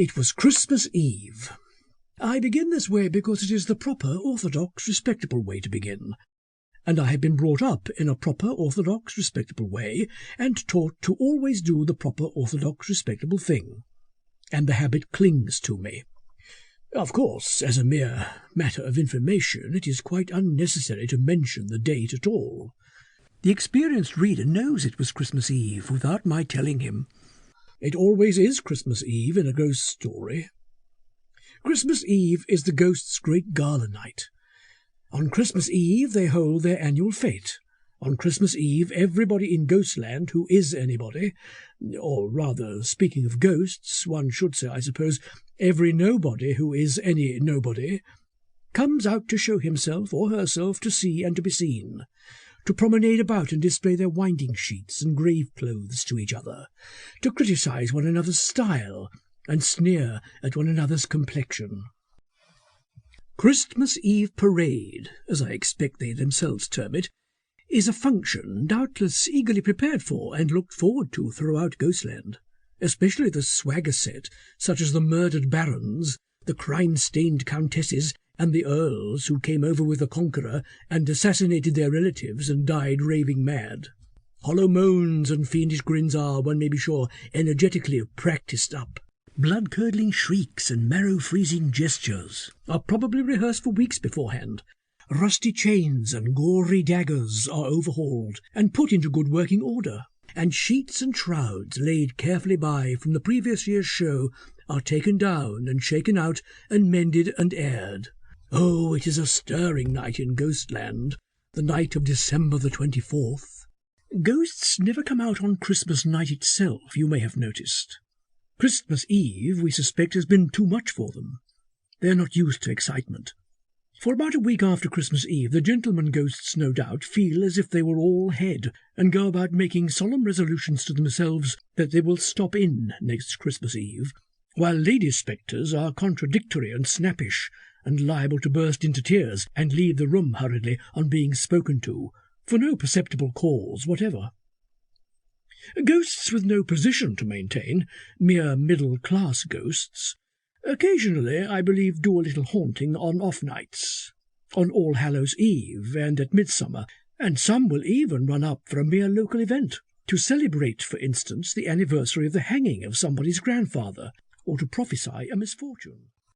It was Christmas Eve. I begin this way because it is the proper, orthodox, respectable way to begin, and I have been brought up in a proper, orthodox, respectable way, and taught to always do the proper, orthodox, respectable thing, and the habit clings to me. Of course, as a mere matter of information, it is quite unnecessary to mention the date at all. The experienced reader knows it was Christmas Eve without my telling him. It always is Christmas Eve in a ghost story. Christmas Eve is the ghosts' great gala night. On Christmas Eve they hold their annual fete. On Christmas Eve everybody in Ghostland who is anybody, or rather, speaking of ghosts, one should say, I suppose, every nobody who is any nobody, comes out to show himself or herself to see and to be seen, to promenade about and display their winding sheets and grave clothes to each other, to criticise one another's style and sneer at one another's complexion. Christmas Eve parade, as I expect they themselves term it, is a function doubtless eagerly prepared for and looked forward to throughout Ghostland, especially the swagger set, such as the murdered barons, the crime-stained countesses, and the earls who came over with the Conqueror and assassinated their relatives and died raving mad. Hollow moans and fiendish grins are, one may be sure, energetically practised up. Blood-curdling shrieks and marrow-freezing gestures are probably rehearsed for weeks beforehand. Rusty chains and gory daggers are overhauled and put into good working order, and sheets and shrouds laid carefully by from the previous year's show are taken down and shaken out and mended and aired. Oh, it is a stirring night in Ghostland, the night of December the 24th. Ghosts never come out on Christmas night itself, you may have noticed. Christmas Eve, we suspect, has been too much for them. They are not used to excitement. For about a week after Christmas Eve, the gentlemen ghosts, no doubt, feel as if they were all head, and go about making solemn resolutions to themselves that they will stop in next Christmas Eve, while lady spectres are contradictory and snappish, and liable to burst into tears and leave the room hurriedly on being spoken to, for no perceptible cause whatever. Ghosts with no position to maintain, mere middle-class ghosts, occasionally, I believe, do a little haunting on off-nights, on All Hallows Eve and at Midsummer, and some will even run up for a mere local event, to celebrate, for instance, the anniversary of the hanging of somebody's grandfather, or to prophesy a misfortune.